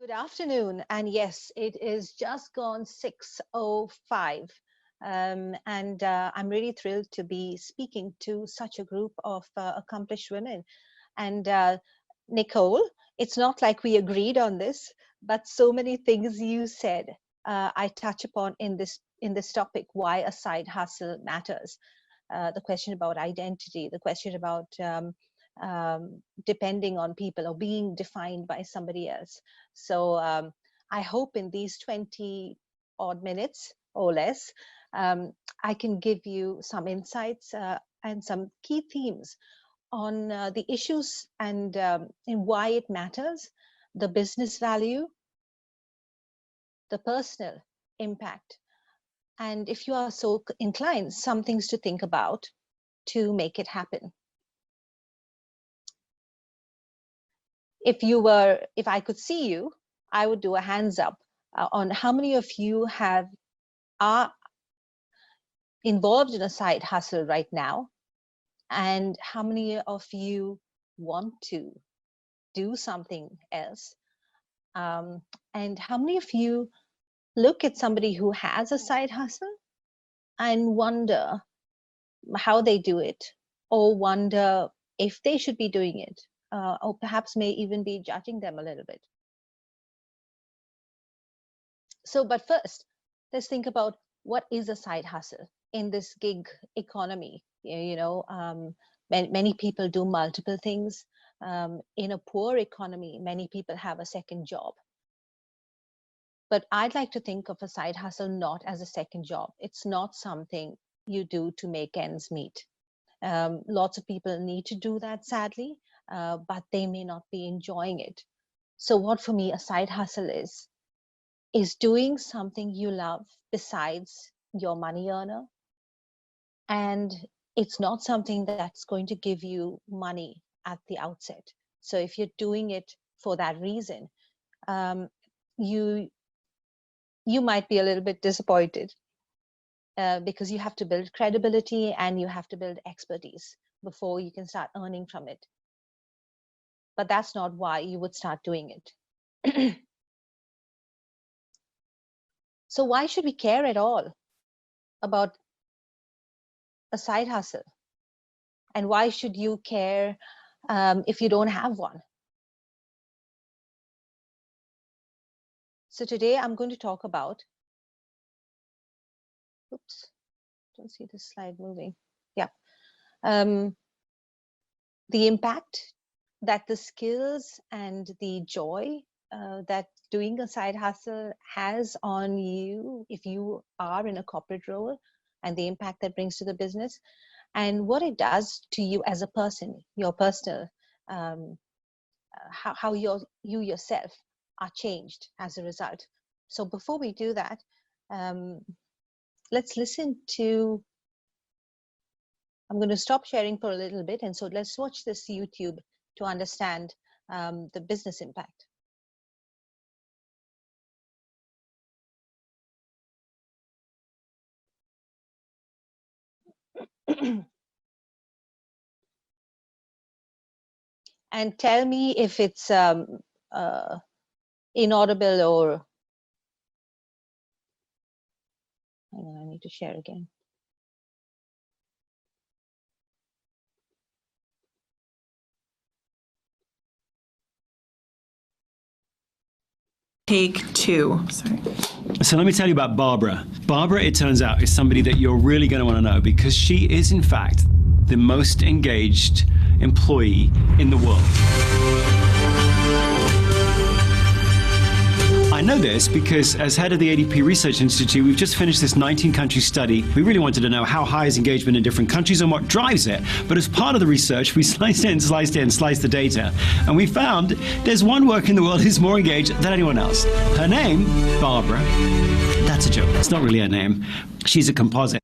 Good afternoon, and yes, it is just gone 6:05, and I'm really thrilled to be speaking to such a group of accomplished women. And Nicole, it's not like we agreed on this, but so many things you said I touch upon in this topic: why a side hustle matters, the question about identity, the question about depending on people or being defined by somebody else. So I hope in these 20 odd minutes or less, I can give you some insights and some key themes on the issues and why it matters, the business value, the personal impact, and if you are so inclined, some things to think about to make it happen. If I could see you, I would do a hands up on how many of you are involved in a side hustle right now, and how many of you want to do something else, and how many of you look at somebody who has a side hustle and wonder how they do it, or wonder if they should be doing it, or perhaps may even be judging them a little bit. So, but first, let's think about what is a side hustle in this gig economy. Many people do multiple things. In a poor economy, many people have a second job. But I'd like to think of a side hustle not as a second job. It's not something you do to make ends meet. Lots of people need to do that, sadly, but they may not be enjoying it. So what for me a side hustle is doing something you love besides your money earner. And it's not something that's going to give you money at the outset. So if you're doing it for that reason, you might be a little bit disappointed because you have to build credibility and you have to build expertise before you can start earning from it. But that's not why you would start doing it. So why should we care at all about a side hustle? And why should you care if you don't have one? So today I'm going to talk about, oops, don't see the slide moving. Yeah. The impact that the skills and the joy that doing a side hustle has on you if you are in a corporate role, and the impact that brings to the business, and what it does to you as a person, your personal, how you yourself are changed as a result. So before we do that, let's listen to, I'm going to stop sharing for a little bit, and so let's watch this YouTube to understand the business impact. And tell me if it's inaudible or, hang on, I need to share again. Take two. Sorry. So let me tell you about Barbara. Barbara, it turns out, is somebody that you're really going to want to know, because she is, in fact, the most engaged employee in the world. I know this because as head of the ADP Research Institute, we've just finished this 19-country study. We really wanted to know how high is engagement in different countries and what drives it. But as part of the research, we sliced the data. And we found there's one worker in the world who's more engaged than anyone else. Her name, Barbara. That's a joke. It's not really her name. She's a composite.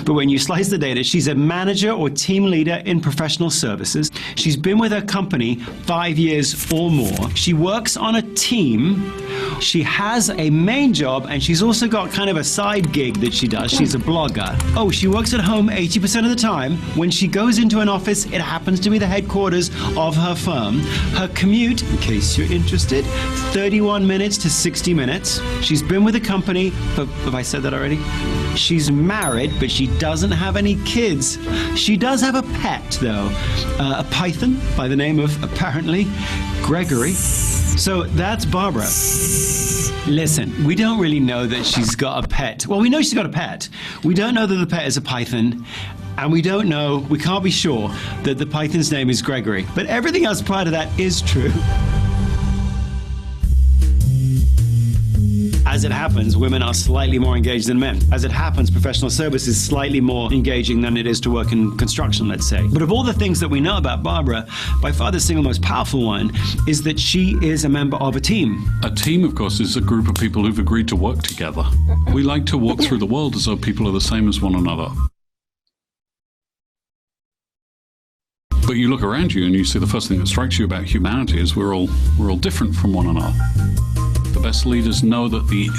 But when you slice the data, she's a manager or team leader in professional services. She's been with her company 5 years or more. She works on a team. She has a main job, and she's also got kind of a side gig that she does. She's a blogger. Oh, she works at home 80% of the time. When she goes into an office, it happens to be the headquarters of her firm. Her commute, in case you're interested, 31 minutes to 60 minutes. She's been with the company, but have I said that already? She's married, but she doesn't have any kids. She does have a pet, though, a python by the name of, apparently, Gregory. So that's Barbara. Listen, we don't really know that she's got a pet. Well, we know she's got a pet. We don't know that the pet is a python. And we can't be sure that the python's name is Gregory. But everything else prior to that is true. As it happens, women are slightly more engaged than men. As it happens, professional service is slightly more engaging than it is to work in construction, let's say. But of all the things that we know about Barbara, by far the single most powerful one is that she is a member of a team. A team, of course, is a group of people who've agreed to work together. We like to walk through the world as though people are the same as one another. But you look around you and you see the first thing that strikes you about humanity is we're all different from one another. The best leaders know that the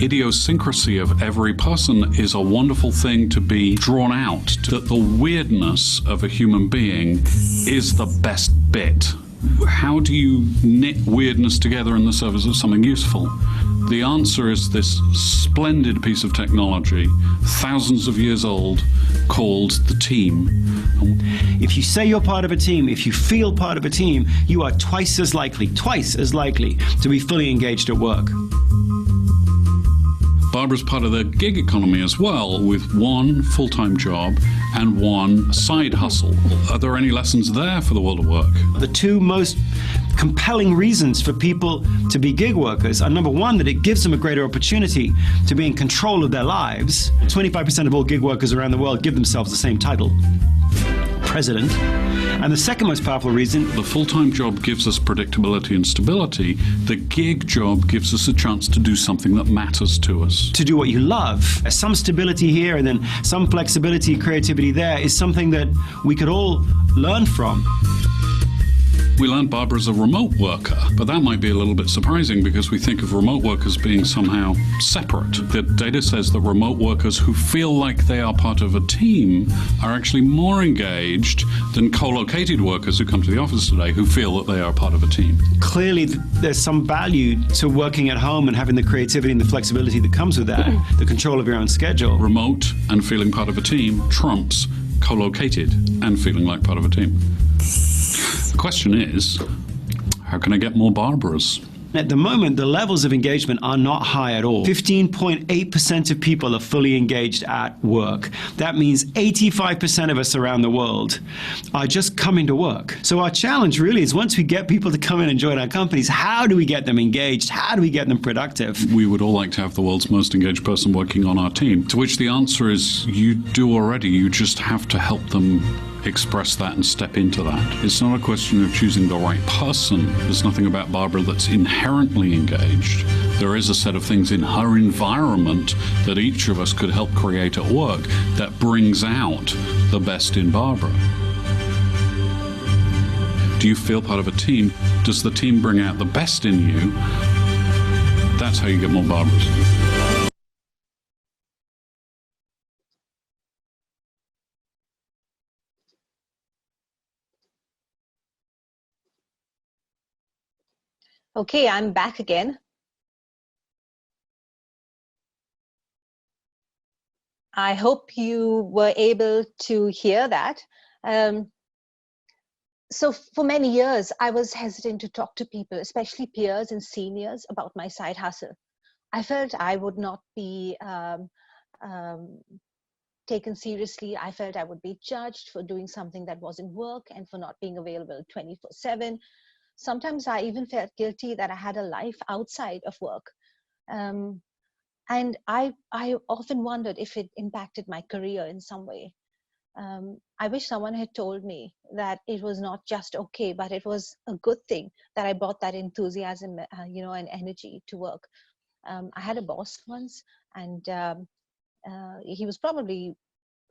idiosyncrasy of every person is a wonderful thing to be drawn out, that the weirdness of a human being is the best bit. How do you knit weirdness together in the service of something useful? The answer is this splendid piece of technology, thousands of years old, called the team. If you say you're part of a team, if you feel part of a team, you are twice as likely to be fully engaged at work. Barbara's part of the gig economy as well, with one full-time job and one side hustle. Are there any lessons there for the world of work? The two most compelling reasons for people to be gig workers are, number one, that it gives them a greater opportunity to be in control of their lives. 25% of all gig workers around the world give themselves the same title, president. And the second most powerful reason, the full-time job gives us predictability and stability. The gig job gives us a chance to do something that matters to us. To do what you love. Some stability here and then some flexibility, creativity there is something that we could all learn from. We learned Barbara's a remote worker, but that might be a little bit surprising because we think of remote workers being somehow separate. The data says that remote workers who feel like they are part of a team are actually more engaged than co-located workers who come to the office today who feel that they are part of a team. Clearly, there's some value to working at home and having the creativity and the flexibility that comes with that, the control of your own schedule. Remote and feeling part of a team trumps co-located and feeling like part of a team. The question is, how can I get more Barbaras? At the moment, the levels of engagement are not high at all. 15.8% of people are fully engaged at work. That means 85% of us around the world are just coming to work. So our challenge really is, once we get people to come in and join our companies, how do we get them engaged? How do we get them productive? We would all like to have the world's most engaged person working on our team, to which the answer is you do already. You just have to help them express that and step into that. It's not a question of choosing the right person. There's nothing about Barbara that's inherently engaged. There is a set of things in her environment that each of us could help create at work that brings out the best in Barbara. Do you feel part of a team? Does the team bring out the best in you? That's how you get more Barbaras. Okay, I'm back again. I hope you were able to hear that. So for many years, I was hesitant to talk to people, especially peers and seniors, about my side hustle. I felt I would not be taken seriously. I felt I would be judged for doing something that wasn't work and for not being available 24/7. Sometimes I even felt guilty that I had a life outside of work. And I often wondered if it impacted my career in some way. I wish someone had told me that it was not just okay, but it was a good thing that I brought that enthusiasm, and energy to work. I had a boss once, and he was probably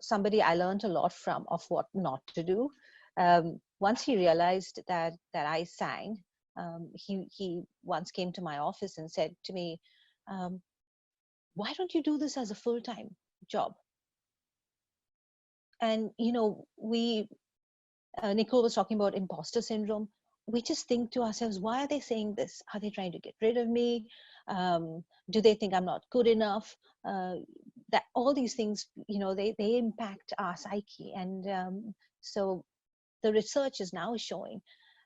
somebody I learned a lot from of what not to do. Once he realized that I sang, he once came to my office and said to me, why don't you do this as a full-time job? And, you know, Nicole was talking about imposter syndrome. We just think to ourselves, why are they saying this? Are they trying to get rid of me? Do they think I'm not good enough? That all these things, you know, they impact our psyche. And so the research is now showing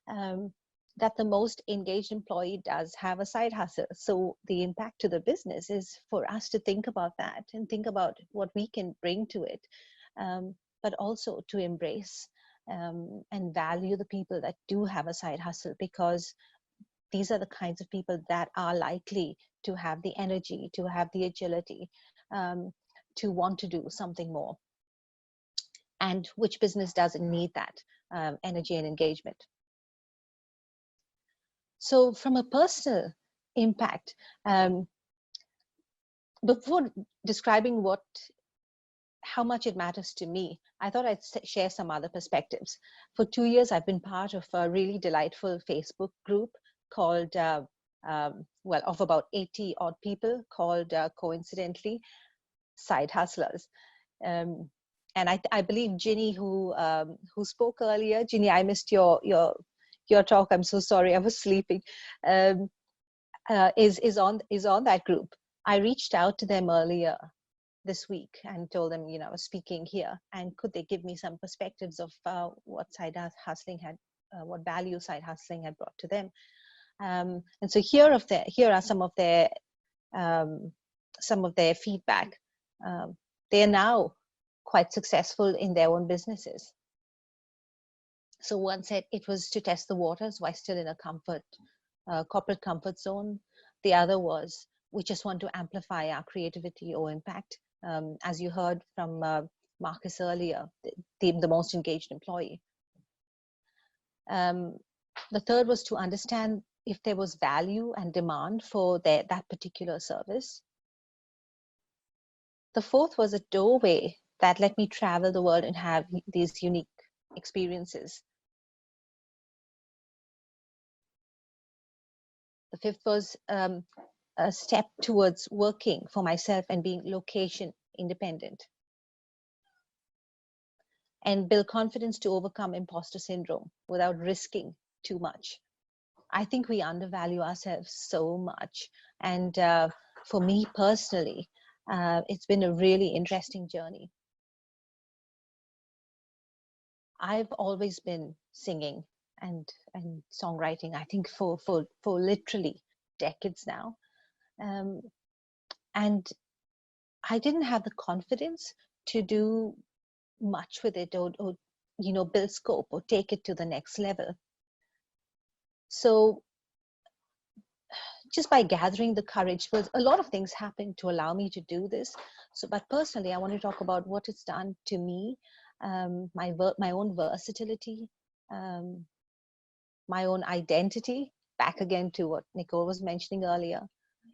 that the most engaged employee does have a side hustle. So the impact to the business is for us to think about that and think about what we can bring to it, but also to embrace and value the people that do have a side hustle, because these are the kinds of people that are likely to have the energy, to have the agility, to want to do something more. And which business doesn't need that energy and engagement? So from a personal impact, before describing how much it matters to me, I thought I'd share some other perspectives. For 2 years, I've been part of a really delightful Facebook group called, of about 80 odd people, called coincidentally Side Hustlers. And I believe Ginny, who spoke earlier, Ginny, I missed your talk. I'm so sorry, I was sleeping. Is on that group. I reached out to them earlier this week and told them, you know, I was speaking here, and could they give me some perspectives of what side hustling had, what value side hustling had brought to them. And so here are some of their feedback. They are now quite successful in their own businesses. So one said it was to test the waters while still in a corporate comfort zone. The other was, we just want to amplify our creativity or impact. As you heard from Marcus earlier, the most engaged employee. The third was to understand if there was value and demand for that particular service. The fourth was a doorway that let me travel the world and have these unique experiences. The fifth was a step towards working for myself and being location independent, and build confidence to overcome imposter syndrome without risking too much. I think we undervalue ourselves so much. And for me personally, it's been a really interesting journey. I've always been singing and songwriting, I think for literally decades now. And I didn't have the confidence to do much with it, or you know, build scope or take it to the next level. So just by gathering the courage, but a lot of things happened to allow me to do this. So, but personally, I want to talk about what it's done to me, my own versatility, my own identity, back again to what Nicole was mentioning earlier,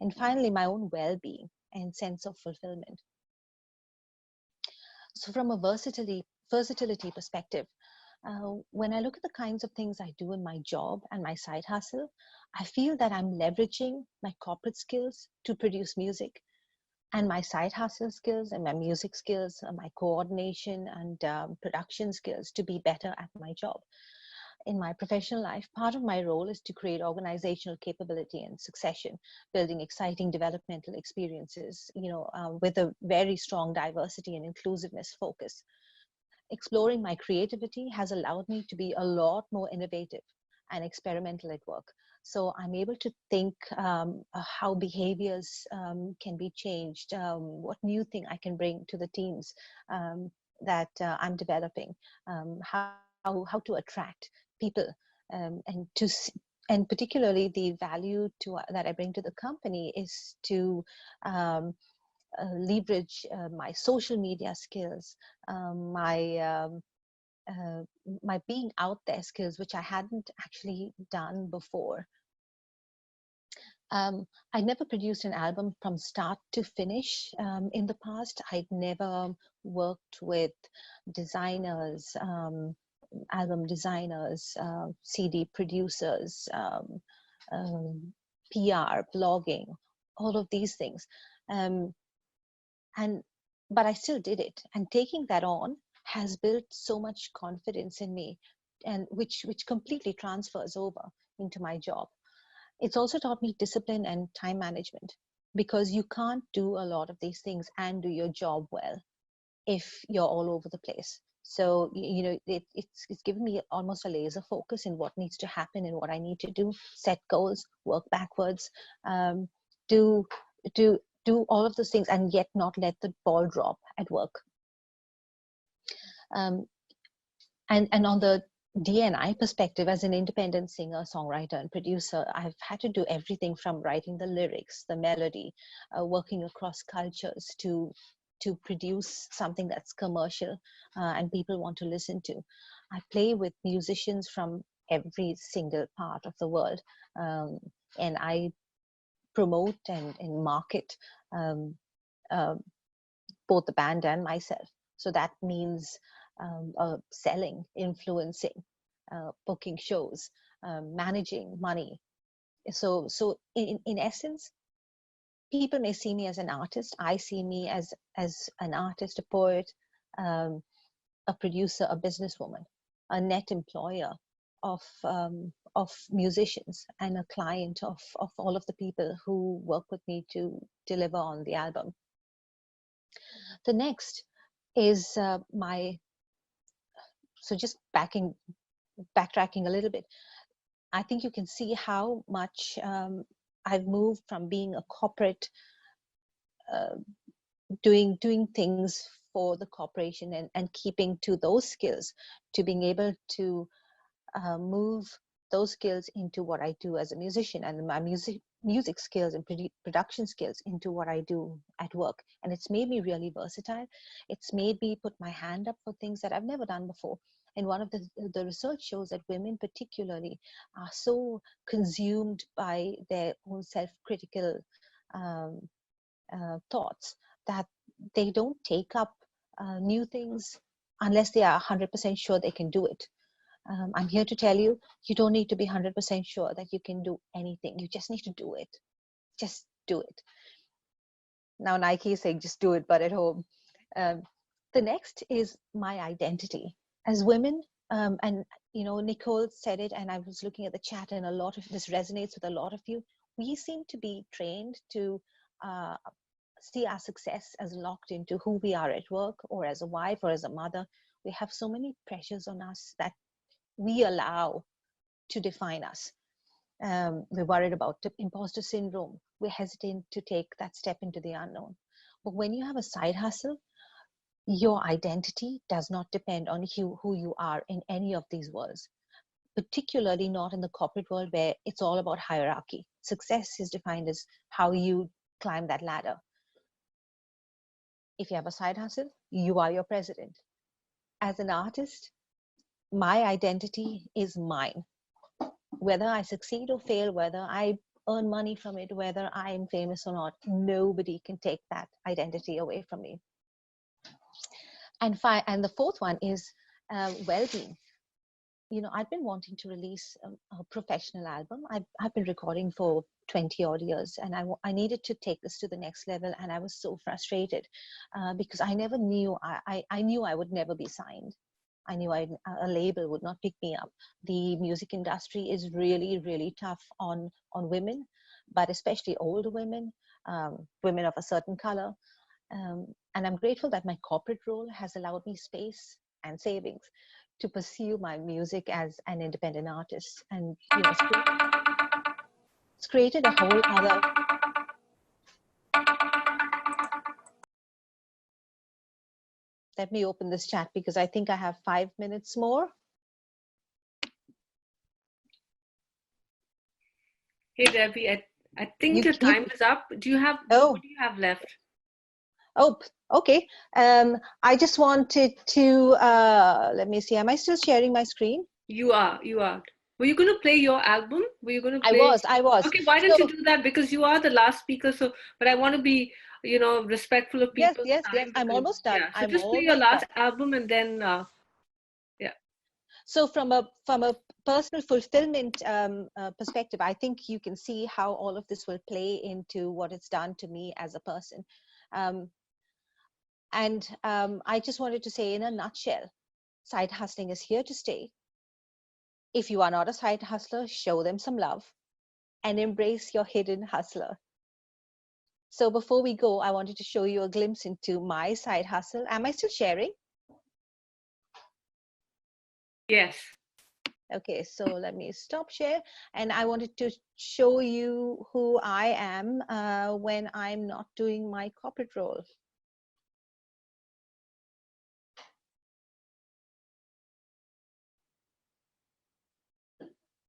and finally, my own well-being and sense of fulfillment. So from a versatility perspective, when I look at the kinds of things I do in my job and my side hustle, I feel that I'm leveraging my corporate skills to produce music, and my side hustle skills and my music skills, my coordination and production skills to be better at my job. In my professional life, part of my role is to create organizational capability and succession, building exciting developmental experiences, you know, with a very strong diversity and inclusiveness focus. Exploring my creativity has allowed me to be a lot more innovative and experimental at work. So I'm able to think how behaviors can be changed, what new thing I can bring to the teams that I'm developing, how to attract people, and particularly the value that I bring to the company is to leverage my social media skills, my being out there skills, which I hadn't actually done before. I never produced an album from start to finish in the past. I'd never worked with designers, album designers, CD producers, PR, blogging, all of these things. But I still did it. And taking that on has built so much confidence in me, and which completely transfers over into my job. It's also taught me discipline and time management, because you can't do a lot of these things and do your job well if you're all over the place. So, you know, it's given me almost a laser focus in what needs to happen and what I need to do, set goals, work backwards, do all of those things, and yet not let the ball drop at work. And on the D&I perspective, as an independent singer, songwriter, and producer, I've had to do everything from writing the lyrics, the melody, working across cultures to produce something that's commercial and people want to listen to. I play with musicians from every single part of the world, and I promote and market both the band and myself. So that means selling, influencing, booking shows, managing money. So in essence, people may see me as an artist. I see me as an artist, a poet, a producer, a businesswoman, a net employer of musicians, and a client of all of the people who work with me to deliver on the album. The next is so just backtracking a little bit. I think you can see how much I've moved from being a corporate, doing things for the corporation and keeping to those skills, to being able to move those skills into what I do as a musician, and my music skills and production skills into what I do at work. And it's made me really versatile. It's made me put my hand up for things that I've never done before. And one of the research shows that women particularly are so consumed by their own self-critical thoughts that they don't take up new things unless they are 100% sure they can do it. I'm here to tell you, you don't need to be 100% sure that you can do anything. You just need to do it. Just do it. Now Nike is saying just do it, but at home. The next is my identity. As women, and you know, Nicole said it, and I was looking at the chat, and a lot of this resonates with a lot of you. We seem to be trained to see our success as locked into who we are at work, or as a wife, or as a mother. We have so many pressures on us that we allow to define us. We're worried about imposter syndrome. We're hesitant to take that step into the unknown. But when you have a side hustle, your identity does not depend on who you are in any of these worlds, particularly not in the corporate world where it's all about hierarchy. Success is defined as how you climb that ladder. If you have a side hustle, you are your president. As an artist, my identity is mine. Whether I succeed or fail, whether I earn money from it, whether I am famous or not, nobody can take that identity away from me. And the fourth one is well-being. You know, I've been wanting to release a professional album. I've been recording for 20 odd years, and I needed to take this to the next level. And I was so frustrated because I never knew, I knew I would never be signed. I knew a label would not pick me up. The music industry is really, really tough on women, but especially older women, women of a certain color. And I'm grateful that my corporate role has allowed me space and savings to pursue my music as an independent artist. And you know, it's created a whole other... Let me open this chat because I think I have 5 minutes more. Hey Debbie, I think your time is up. What do you have left? Oh, okay. I just wanted to let me see. Am I still sharing my screen? You are. Were you going to play your album? Were you going to play? I was. Okay, why don't you do that? Because you are the last speaker. So, but I want to be, respectful of Yes, people's yes, yes. time. I'm Because, almost done. yeah. So I'm just play your almost last done. album and then, yeah. So from a personal fulfillment perspective, I think you can see how all of this will play into what it's done to me as a person. I just wanted to say in a nutshell, side hustling is here to stay. If you are not a side hustler, show them some love and embrace your hidden hustler. So before we go, I wanted to show you a glimpse into my side hustle. Am I still sharing? Yes. Okay, so let me stop share. And I wanted to show you who I am when I'm not doing my corporate role.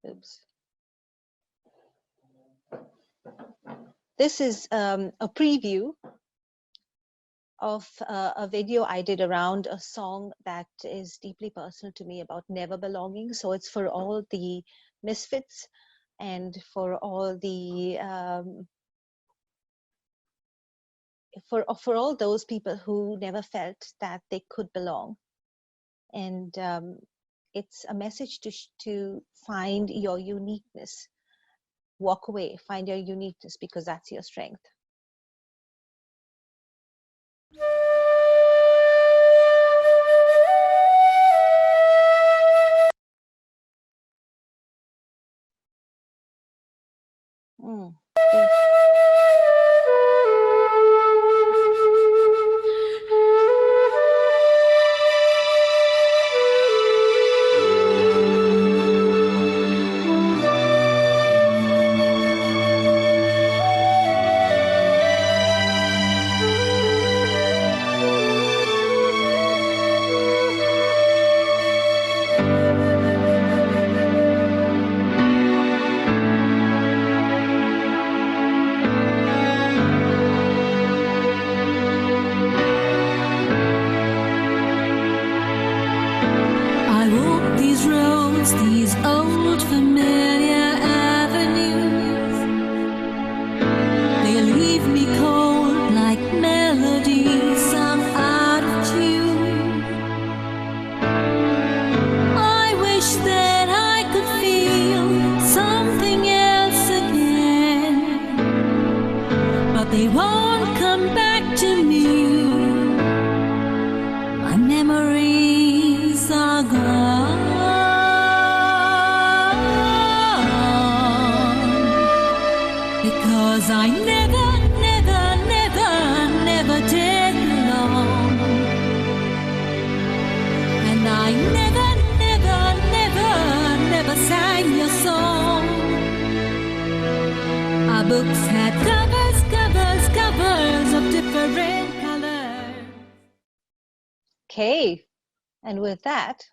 Oops. This is a preview of a video I did around a song that is deeply personal to me about never belonging. So it's for all the misfits and for all the for all those people who never felt that they could belong. And it's a message to find your uniqueness. Walk away, find your uniqueness, because that's your strength. Okay. These old familiar avenues, they leave me cold like melodies sung out of tune. I wish that I could feel something else again, but they won't come back to me. My memories are gone. Because I never, never, never, never did belong. And I never, never, never, never sang your song. Our books had covers, covers, covers of different colors. Okay, and with that,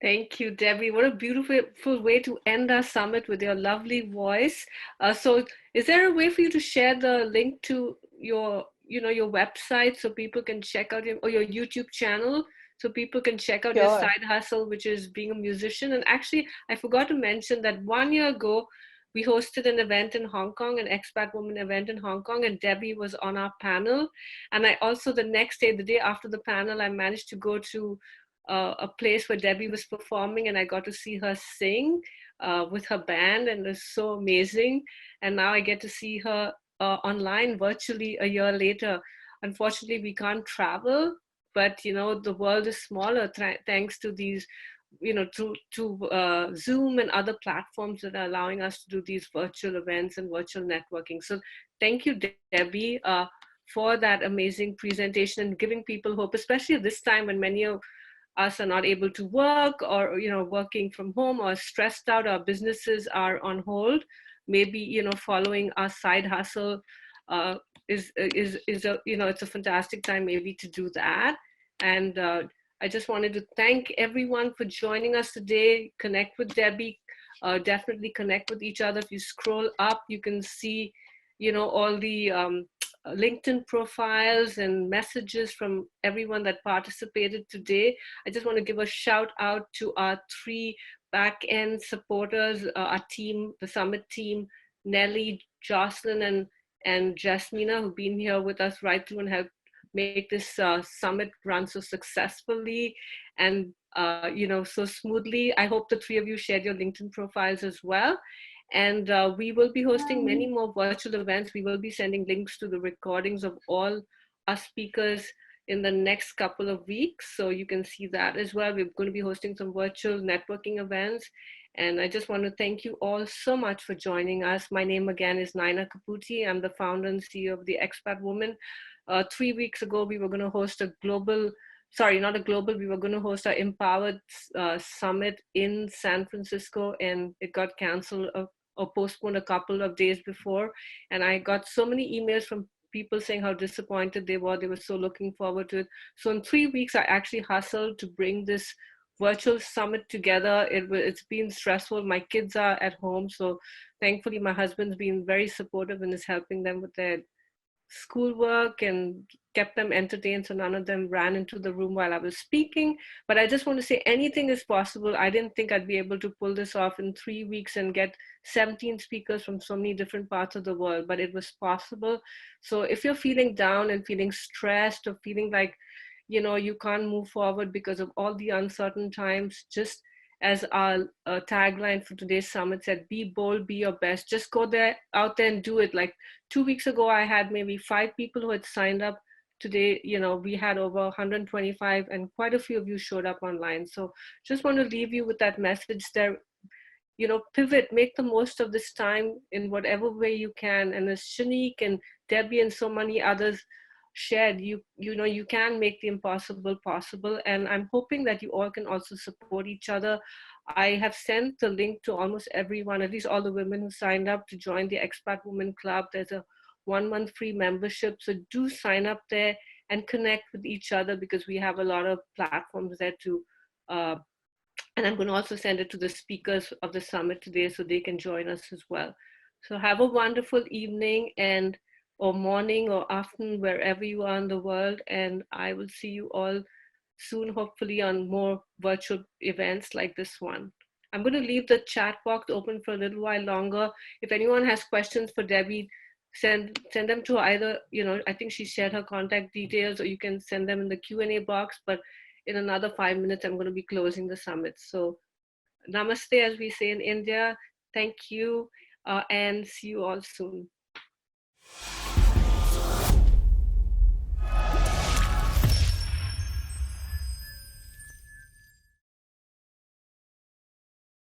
thank you, Debbie. What a beautiful way to end our summit with your lovely voice. So is there a way for you to share the link to your website so people can check out your YouTube channel so people can check out your side hustle, which is being a musician? And actually, I forgot to mention that 1 year ago, we hosted an event in Hong Kong, an expat woman event in Hong Kong, and Debbie was on our panel. And I also, the next day, the day after the panel, I managed to go to a place where Debbie was performing, and I got to see her sing with her band, and it was so amazing. And now I get to see her online virtually a year later. Unfortunately, we can't travel, but the world is smaller thanks to these, to Zoom and other platforms that are allowing us to do these virtual events and virtual networking. So thank you, Debbie, for that amazing presentation and giving people hope, especially at this time when many of us are not able to work, or working from home, or stressed out, our businesses are on hold. Maybe following our side hustle is a it's a fantastic time maybe to do that. And I just wanted to thank everyone for joining us today. Connect with Debbie, definitely connect with each other. If you scroll up, you can see all the LinkedIn profiles and messages from everyone that participated today. I just want to give a shout out to our 3 back-end supporters, our team, the summit team, Nelly, Jocelyn, and Jasmina, who've been here with us right through and helped make this summit run so successfully and so smoothly. I hope the three of you shared your LinkedIn profiles as well. And we will be hosting many more virtual events. We will be sending links to the recordings of all our speakers in the next couple of weeks. So you can see that as well. We're going to be hosting some virtual networking events. And I just want to thank you all so much for joining us. My name again is Naina Kaputi. I'm the founder and CEO of the Expat Woman. 3 weeks ago, we were going to host a global, sorry, not a global, we were going to host our Empowered Summit in San Francisco, and it got canceled or postponed a couple of days before. And I got so many emails from people saying how disappointed they were. They were so looking forward to it. So in 3 weeks, I actually hustled to bring this virtual summit together. It's been stressful. My kids are at home. So thankfully, my husband's been very supportive and is helping them with their schoolwork and kept them entertained, so none of them ran into the room while I was speaking. But I just want to say anything is possible. I didn't think I'd be able to pull this off in 3 weeks and get 17 speakers from so many different parts of the world, but it was possible. So if you're feeling down and feeling stressed or feeling like, you can't move forward because of all the uncertain times, just as our tagline for today's summit said, be bold, be your best. Just go out there and do it. Like 2 weeks ago, I had maybe 5 people who had signed up. Today, we had over 125 and quite a few of you showed up online. So just want to leave you with that message there. Pivot, make the most of this time in whatever way you can. And as Shanique and Debbie and so many others shared, you can make the impossible possible. And I'm hoping that you all can also support each other. I have sent the link to almost everyone, at least all the women who signed up to join the Expat Women Club. There's a 1-month free membership. So do sign up there and connect with each other, because we have a lot of platforms there to, and I'm going to also send it to the speakers of the summit today so they can join us as well. So have a wonderful evening or morning or afternoon, wherever you are in the world. And I will see you all soon, hopefully on more virtual events like this one. I'm going to leave the chat box open for a little while longer. If anyone has questions for Debbie, send them to either, I think she shared her contact details, or you can send them in the Q&A box. But in another 5 minutes, I'm going to be closing the summit. So namaste, as we say in India. Thank you, and see you all soon.